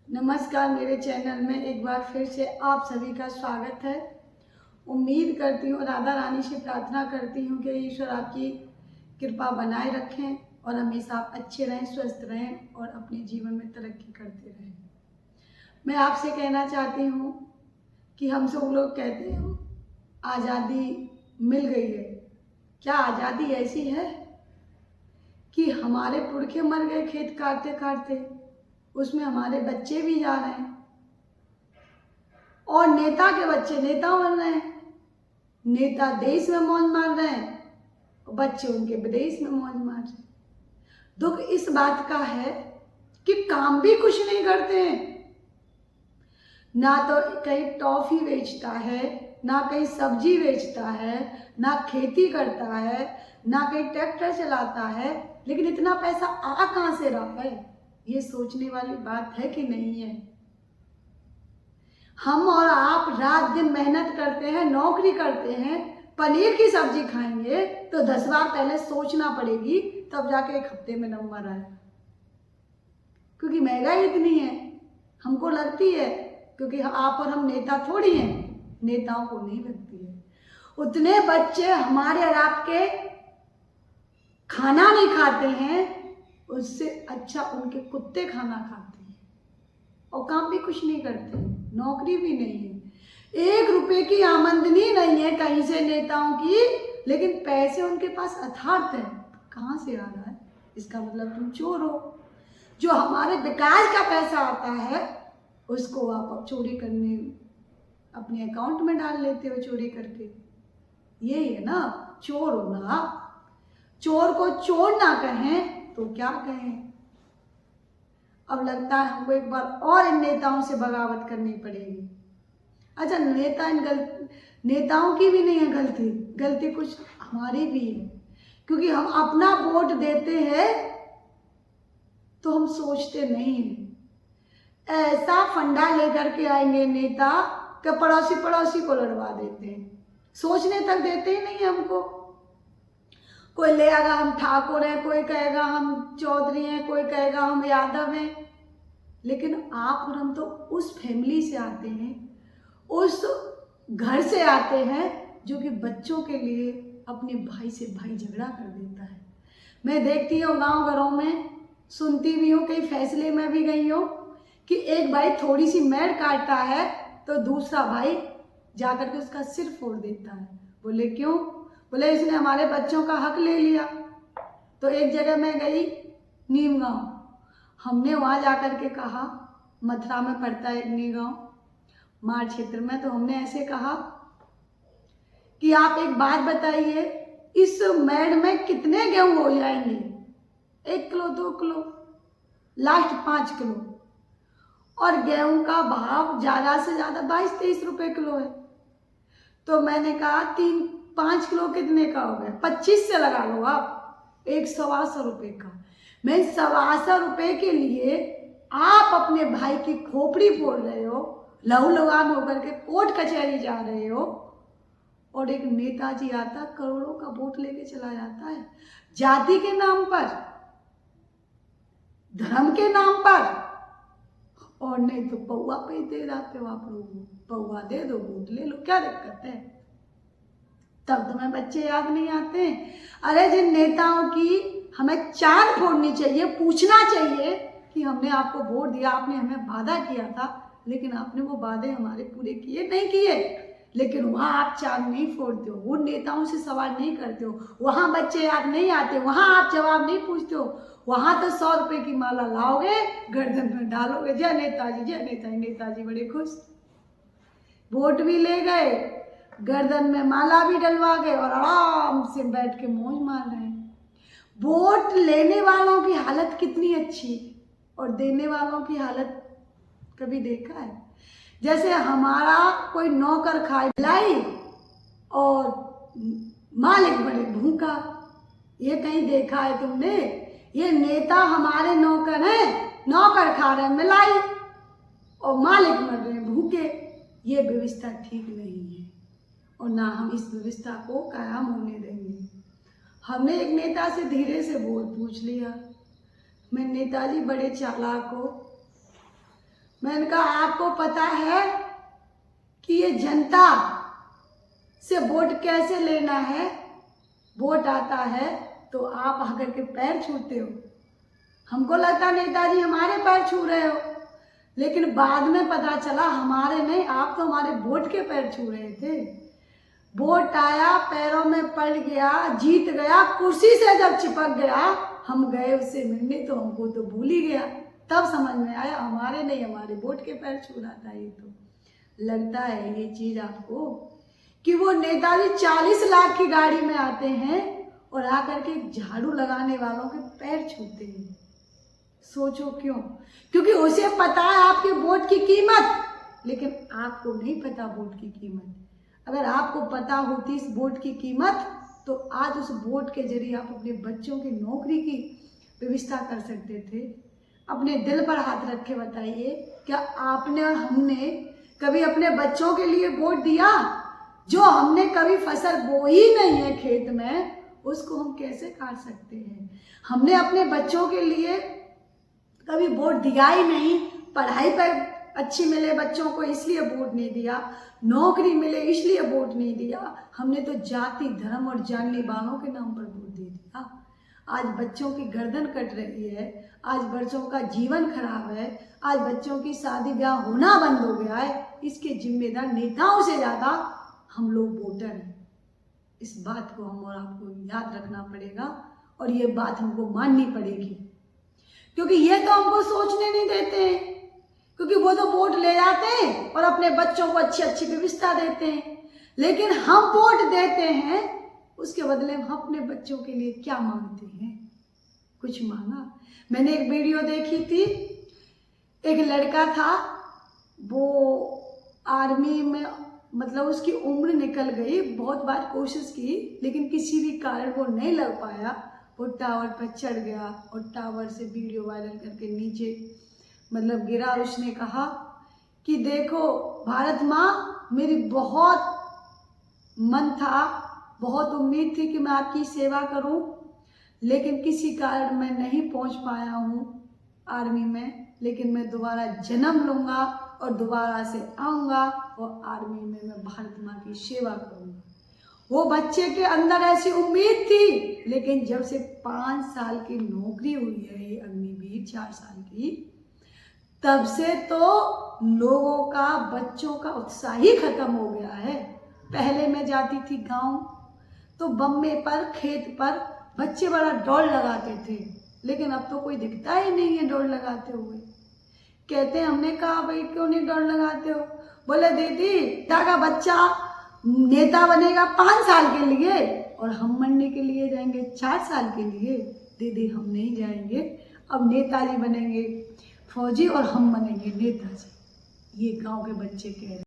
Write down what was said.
नमस्कार, मेरे चैनल में एक बार फिर से आप सभी का स्वागत है। उम्मीद करती हूँ, राधा रानी से प्रार्थना करती हूँ कि ईश्वर आपकी कृपा बनाए रखें और हमेशा आप अच्छे रहें, स्वस्थ रहें और अपने जीवन में तरक्की करते रहें। मैं आपसे कहना चाहती हूँ कि हम सब लोग कहते हैं आज़ादी मिल गई है। क्या आज़ादी ऐसी है कि हमारे पुरखे मर गए खेत काटते काटते, उसमें हमारे बच्चे भी जा रहे हैं और नेता के बच्चे नेता बन रहे हैं। नेता देश में मौज मार रहे हैं और बच्चे उनके विदेश में मौज मार रहे हैं। दुख इस बात का है कि काम भी कुछ नहीं करते हैं। ना तो कहीं टॉफी बेचता है, ना कहीं सब्जी बेचता है, ना खेती करता है, ना कहीं ट्रैक्टर चलाता है। लेकिन इतना पैसा आ कहाँ से रहा है, ये सोचने वाली बात है कि नहीं है। हम और आप रात दिन मेहनत करते हैं, नौकरी करते हैं, पनीर की सब्जी खाएंगे तो 10 बार पहले सोचना पड़ेगी, तब जाके एक हफ्ते में नंबर आएगा। क्योंकि महंगाई इतनी है, हमको लगती है, क्योंकि आप और हम नेता थोड़ी हैं, नेताओं को नहीं लगती है। उतने बच्चे हमारे और आपके खाना नहीं खाते हैं, उससे अच्छा उनके कुत्ते खाना खाते हैं और काम भी कुछ नहीं करते, नौकरी भी नहीं है, 1 रुपए की आमदनी नहीं है कहीं से नेताओं की, लेकिन पैसे उनके पास अथार्थ है। कहाँ से आ रहा है? इसका मतलब तुम चोर हो। जो हमारे विकास का पैसा आता है उसको आप चोरी करने अपने अकाउंट में डाल लेते हो, चोरी करके। यही है ना चोर होना। चोर को चोर ना कहें तो क्या कहें। अब लगता है हमको एक बार और इन नेताओं से बगावत करनी पड़ेगी। अच्छा, नेताओं की भी नहीं है गलती, गलती कुछ हमारी भी है, क्योंकि हम अपना वोट देते हैं तो हम सोचते नहीं हैं। ऐसा फंडा लेकर के आएंगे नेता कि पड़ोसी पड़ोसी को लड़वा देते हैं, सोचने तक देते ही नहीं हमको। कोई ले आएगा हम ठाकुर हैं, कोई कहेगा हम चौधरी हैं, कोई कहेगा हम यादव हैं। लेकिन आप और हम तो उस फैमिली से आते हैं, उस घर से आते हैं जो कि बच्चों के लिए अपने भाई से भाई झगड़ा कर देता है। मैं देखती हूँ गांव घरों में, सुनती भी हूँ, कई फैसले में भी गई हूँ कि एक भाई थोड़ी सी मेड़ काटता है तो दूसरा भाई जाकर के उसका सिर फोड़ देता है। बोले क्यों? बोले इसने हमारे बच्चों का हक ले लिया। तो एक जगह मैं गई, नीम गांव, हमने वहाँ जाकर के कहा, मथुरा में पड़ता है एक नीम गांव, मार क्षेत्र में, तो हमने ऐसे कहा कि आप एक बात बताइए, इस मेड़ में कितने गेहूं हो जाएंगे? 1 किलो, 2 किलो, लास्ट 5 किलो। और गेहूं का भाव ज्यादा से ज्यादा 22-23 रुपए किलो है। तो मैंने कहा 3-5 किलो कितने का हो गया? 25 से लगा लो आप, 125 रुपए का। मैं 125 रुपए के लिए आप अपने भाई की खोपड़ी फोड़ रहे हो, लहू लुहान होकर के कोर्ट कचहरी जा रहे हो, और एक नेताजी आता करोड़ों का वोट लेके चला जाता है, जाति के नाम पर, धर्म के नाम पर, और नहीं तो पौवा पे दे जाते हो आप लोग। पौवा दे दो, वोट ले लो, क्या दिक्कत है? तब तुम्हें बच्चे याद नहीं आते? अरे जिन नेताओं की हमें चांद फोड़नी चाहिए, पूछना चाहिए कि हमने आपको वोट दिया, आपने हमें वादा किया था, लेकिन आपने वो वादे हमारे पूरे किए नहीं किए। लेकिन वहाँ आप चांद नहीं फोड़ते हो, उन नेताओं से सवाल नहीं करते हो, वहाँ बच्चे याद नहीं आते, वहाँ आप जवाब नहीं पूछते हो। वहाँ तो 100 रुपए की माला लाओगे, गर्दन में डालोगे, जय नेताजी जय नेताजी। नेताजी बड़े खुश, वोट भी ले गए, गर्दन में माला भी डलवा गए और आराम से बैठ के मौज मार रहे हैं। वोट लेने वालों की हालत कितनी अच्छी और देने वालों की हालत कभी देखा है? जैसे हमारा कोई नौकर खाए लाई और मालिक बड़े भूखा, ये कहीं देखा है तुमने? ये नेता हमारे नौकर हैं, नौकर खा रहे हैं मलाई और मालिक मर रहे हैं भूखे। ये व्यवस्था ठीक नहीं है और ना हम इस व्यवस्था को कायम होने देंगे। हमने एक नेता से धीरे से वोट पूछ लिया। मैं नेताजी बड़े चालाक हो, मैंने कहा आपको पता है कि ये जनता से वोट कैसे लेना है? वोट आता है तो आप आकर के पैर छूते हो। हमको लगता नेताजी हमारे पैर छू रहे हो, लेकिन बाद में पता चला हमारे नहीं, आप तो हमारे वोट के पैर छू रहे थे। वोट आया, पैरों में पड़ गया, जीत गया, कुर्सी से जब चिपक गया, हम गए उससे मिलने तो हमको तो भूल ही गया। तब समझ में आया हमारे नहीं, हमारे वोट के पैर छू रहा था। ये तो लगता है ये चीज आपको कि वो नेताजी 40 लाख की गाड़ी में आते हैं और आकर के झाड़ू लगाने वालों के पैर छूते हैं। सोचो क्यों? क्योंकि उसे पता है आपके वोट की कीमत, लेकिन आपको नहीं पता वोट की कीमत। अगर आपको पता होती इस वोट की कीमत तो आज उस वोट के जरिए आप अपने बच्चों की नौकरी की व्यवस्था कर सकते थे। अपने दिल पर हाथ रख के बताइए, क्या आपने और हमने कभी अपने बच्चों के लिए वोट दिया? जो हमने कभी फसल बोई नहीं है खेत में, उसको हम कैसे काट सकते हैं? हमने अपने बच्चों के लिए कभी वोट दिया ही नहीं। पढ़ाई पर अच्छी मिले बच्चों को इसलिए वोट नहीं दिया, नौकरी मिले इसलिए वोट नहीं दिया। हमने तो जाति धर्म और जानने वालों के नाम पर वोट दे दिया। आज बच्चों की गर्दन कट रही है, आज बच्चों का जीवन खराब है, आज बच्चों की शादी ब्याह होना बंद हो गया है। इसके जिम्मेदार नेताओं से ज्यादा हम लोग वोटर हैं। इस बात को हम और आपको याद रखना पड़ेगा और ये बात हमको माननी पड़ेगी, क्योंकि ये तो हमको सोचने नहीं देते हैं। क्योंकि वो तो वोट ले जाते हैं और अपने बच्चों को अच्छी अच्छी व्यवस्था देते हैं, लेकिन हम वोट देते हैं, उसके बदले हम अपने बच्चों के लिए क्या मांगते हैं? कुछ मांगा? मैंने एक वीडियो देखी थी, एक लड़का था, वो आर्मी में, मतलब उसकी उम्र निकल गई, बहुत बार कोशिश की लेकिन किसी भी कारण वो नहीं लग पाया। वो टावर पर चढ़ गया और टावर से वीडियो वायरल करके नीचे मतलब गिरा। उसने कहा कि देखो भारत माँ, मेरी बहुत मन था, बहुत उम्मीद थी कि मैं आपकी सेवा करूं, लेकिन किसी कारण मैं नहीं पहुंच पाया हूं आर्मी में, लेकिन मैं दोबारा जन्म लूंगा और दोबारा से आऊंगा और आर्मी में मैं भारत माँ की सेवा करूंगा। वो बच्चे के अंदर ऐसी उम्मीद थी, लेकिन जब से 5 साल की नौकरी हुई है ये अग्निवीर 4 साल की, तब से तो लोगों का, बच्चों का उत्साह ही खत्म हो गया है। पहले मैं जाती थी गांव तो बम्बे पर, खेत पर बच्चे बड़ा दौड़ लगाते थे, लेकिन अब तो कोई दिखता ही नहीं है दौड़ लगाते हुए। कहते हैं, हमने कहा भाई क्यों नहीं दौड़ लगाते हो? बोले दीदी का बच्चा नेता बनेगा 5 साल के लिए और हम बनने के लिए जाएंगे 4 साल के लिए। दीदी हम नहीं जाएंगे, अब नेताजी बनेंगे फौजी और हम बनेंगे नेताजी। ये गांव के बच्चे कह रहे हैं।